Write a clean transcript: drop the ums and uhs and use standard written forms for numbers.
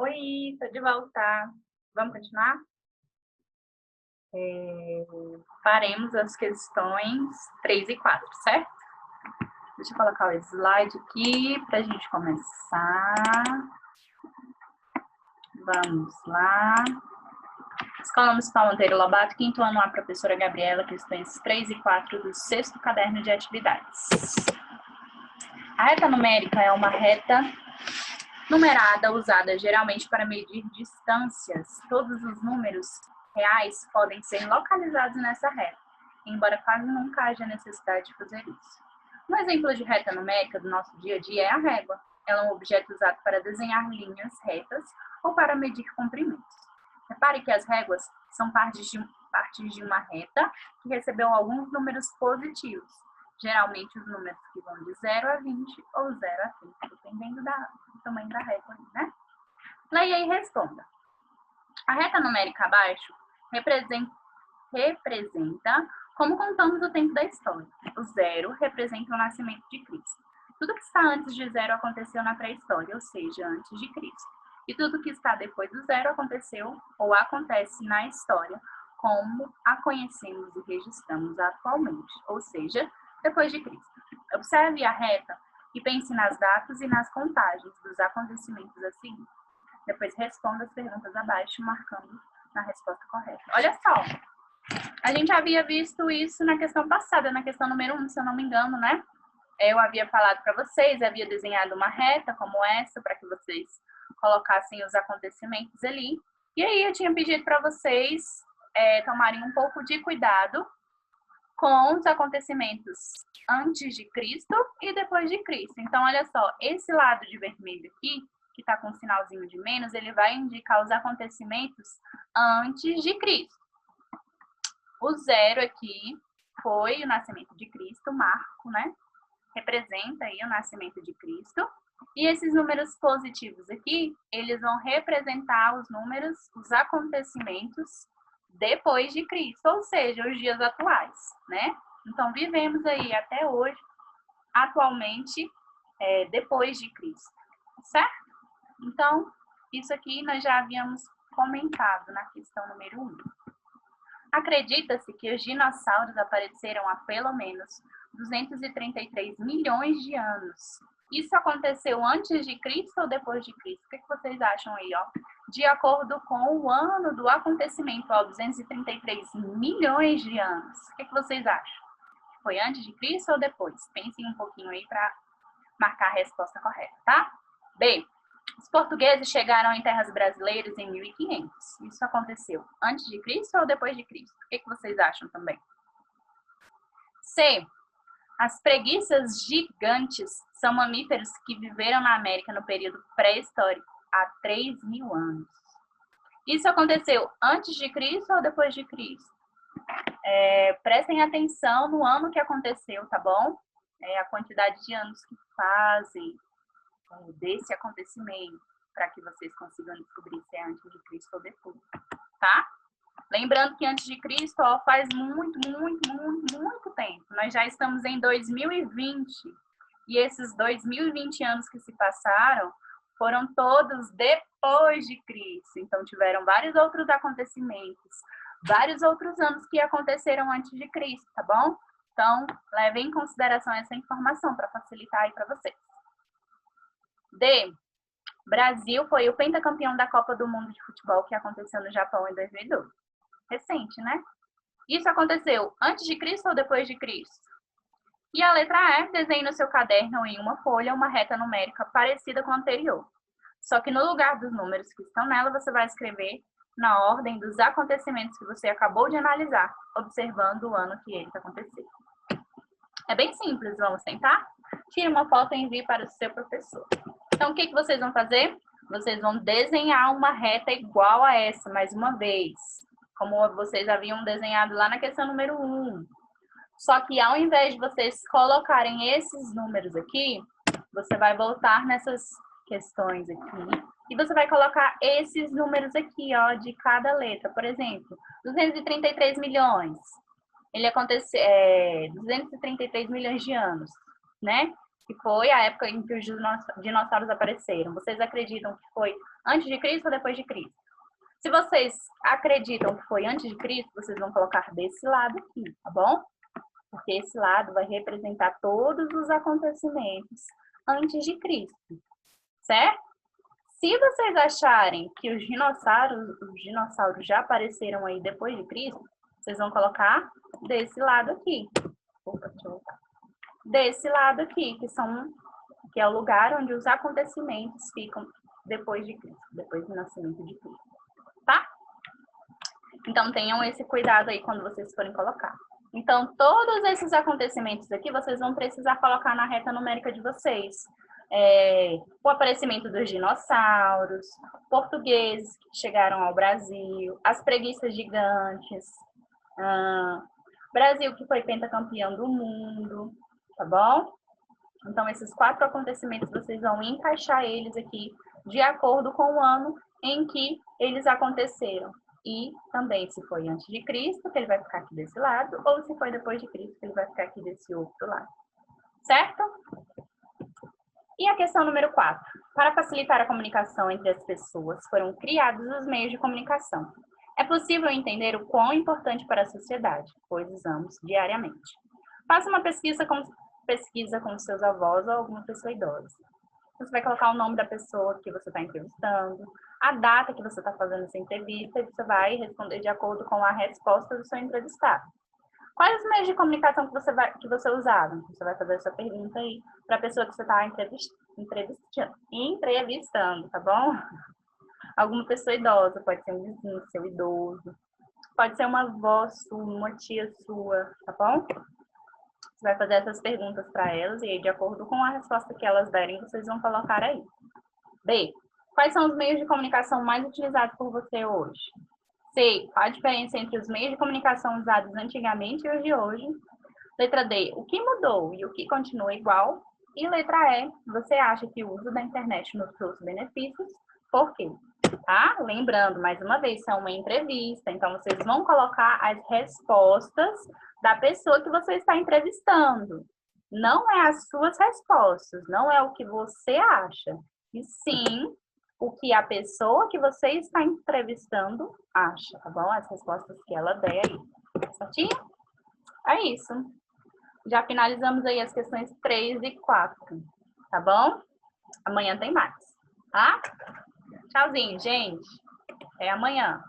Oi, tô de volta. Vamos continuar? Faremos as questões 3 e 4, certo? Deixa eu colocar o slide aqui para a gente começar. Vamos lá. Escola Municipal Monteiro Lobato, quinto ano A, professora Gabriela, questões 3 e 4 do sexto caderno de atividades. A reta numérica é uma reta numerada usada geralmente para medir distâncias. Todos os números reais podem ser localizados nessa reta, embora quase nunca haja necessidade de fazer isso. Um exemplo de reta numérica do nosso dia a dia é a régua. Ela é um objeto usado para desenhar linhas retas ou para medir comprimentos. Repare que as réguas são partes de uma reta que recebeu alguns números positivos, geralmente os números que vão de 0 a 20 ou 0 a 30, dependendo do tamanho da régua, né? Leia e responda. A reta numérica abaixo representa como contamos o tempo da história. O 0 representa o nascimento de Cristo. Tudo que está antes de 0 aconteceu na pré-história, ou seja, antes de Cristo. E tudo que está depois do 0 aconteceu ou acontece na história, como a conhecemos e registramos atualmente, ou seja, depois de Cristo. Observe a reta e pense nas datas e nas contagens dos acontecimentos a seguir. Depois responda as perguntas abaixo, marcando na resposta correta. Olha só, a gente havia visto isso na questão passada, na questão número 1, se eu não me engano, né? Eu havia falado para vocês, havia desenhado uma reta como essa, para que vocês colocassem os acontecimentos ali. E aí eu tinha pedido para vocês tomarem um pouco de cuidado com os acontecimentos antes de Cristo e depois de Cristo. Então, olha só, esse lado de vermelho aqui, que está com um sinalzinho de menos, ele vai indicar os acontecimentos antes de Cristo. O 0 aqui foi o nascimento de Cristo, marco, né? Representa aí o nascimento de Cristo. E esses números positivos aqui, eles vão representar os números, os acontecimentos depois de Cristo, ou seja, os dias atuais, né? Então, vivemos aí até hoje, atualmente, depois de Cristo, certo? Então, isso aqui nós já havíamos comentado na questão número 1. Acredita-se que os dinossauros apareceram há pelo menos 233 milhões de anos. Isso aconteceu antes de Cristo ou depois de Cristo? O que vocês acham aí, ó? De acordo com o ano do acontecimento, ó, 233 milhões de anos. O que vocês acham? Foi antes de Cristo ou depois? Pensem um pouquinho aí para marcar a resposta correta, tá? B. Os portugueses chegaram em terras brasileiras em 1500. Isso aconteceu antes de Cristo ou depois de Cristo? O que vocês acham também? C. As preguiças gigantes são mamíferos que viveram na América no período pré-histórico, há 3.000 anos. Isso aconteceu antes de Cristo ou depois de Cristo? Prestem atenção no ano que aconteceu, tá bom? A quantidade de anos que fazem desse acontecimento, para que vocês consigam descobrir se é antes de Cristo ou depois, tá? Lembrando que antes de Cristo, ó, faz muito tempo. Nós já estamos em 2020. E esses 2020 anos que se passaram foram todos depois de Cristo. Então, tiveram vários outros acontecimentos, vários outros anos que aconteceram antes de Cristo, tá bom? Então, levem em consideração essa informação para facilitar aí para vocês. D. Brasil foi o pentacampeão da Copa do Mundo de Futebol que aconteceu no Japão em 2012. Recente, né? Isso aconteceu antes de Cristo ou depois de Cristo? E a letra E, desenhe no seu caderno em uma folha uma reta numérica parecida com a anterior. Só que no lugar dos números que estão nela, você vai escrever na ordem dos acontecimentos que você acabou de analisar, observando o ano que eles aconteceram. É bem simples, vamos tentar? Tire uma foto e envie para o seu professor. Então, o que vocês vão fazer? Vocês vão desenhar uma reta igual a essa, mais uma vez. Como vocês haviam desenhado lá na questão número 1. Só que ao invés de vocês colocarem esses números aqui, você vai voltar nessas questões aqui e você vai colocar esses números aqui, ó, de cada letra. Por exemplo, 233 milhões. Ele aconteceu 233 milhões de anos, né? que foi a época em que os dinossauros apareceram. Vocês acreditam que foi antes de Cristo ou depois de Cristo? Se vocês acreditam que foi antes de Cristo, vocês vão colocar desse lado aqui, tá bom? Porque esse lado vai representar todos os acontecimentos antes de Cristo, certo? Se vocês acharem que os dinossauros já apareceram aí depois de Cristo, vocês vão colocar desse lado aqui. Opa, deixa eu voltar. Desse lado aqui, que é o lugar onde os acontecimentos ficam depois de Cristo, depois do nascimento de Cristo, tá? Então, tenham esse cuidado aí quando vocês forem colocar. Então, todos esses acontecimentos aqui, vocês vão precisar colocar na reta numérica de vocês. O aparecimento dos dinossauros, portugueses que chegaram ao Brasil, as preguiças gigantes, Brasil que foi pentacampeão do mundo, tá bom? Então, esses 4 acontecimentos, vocês vão encaixar eles aqui de acordo com o ano em que eles aconteceram. E também se foi antes de Cristo, que ele vai ficar aqui desse lado, ou se foi depois de Cristo, que ele vai ficar aqui desse outro lado. Certo? E a questão número 4. Para facilitar a comunicação entre as pessoas, foram criados os meios de comunicação. É possível entender o quão importante para a sociedade, pois usamos diariamente. Faça uma pesquisa com seus avós ou alguma pessoa idosa. Você vai colocar o nome da pessoa que você está entrevistando, a data que você está fazendo essa entrevista, e você vai responder de acordo com a resposta do seu entrevistado. Quais os meios de comunicação que você usava? Você vai fazer essa pergunta aí para a pessoa que você está entrevistando, tá bom? Alguma pessoa idosa, pode ser um vizinho seu idoso, pode ser uma avó sua, uma tia sua, tá bom? Você vai fazer essas perguntas para elas e aí, de acordo com a resposta que elas derem, vocês vão colocar aí. B. Quais são os meios de comunicação mais utilizados por você hoje? C. Qual a diferença entre os meios de comunicação usados antigamente e os de hoje? Letra D. O que mudou e o que continua igual? E letra E. Você acha que o uso da internet nos trouxe benefícios? Por quê? Tá? Lembrando, mais uma vez, isso é uma entrevista, então vocês vão colocar as respostas da pessoa que você está entrevistando. Não é as suas respostas, não é o que você acha, e sim o que a pessoa que você está entrevistando acha, tá bom? As respostas que ela der aí, certinho? É isso. Já finalizamos aí as questões 3 e 4, tá bom? Amanhã tem mais, tá? Tchauzinho, gente. Até amanhã.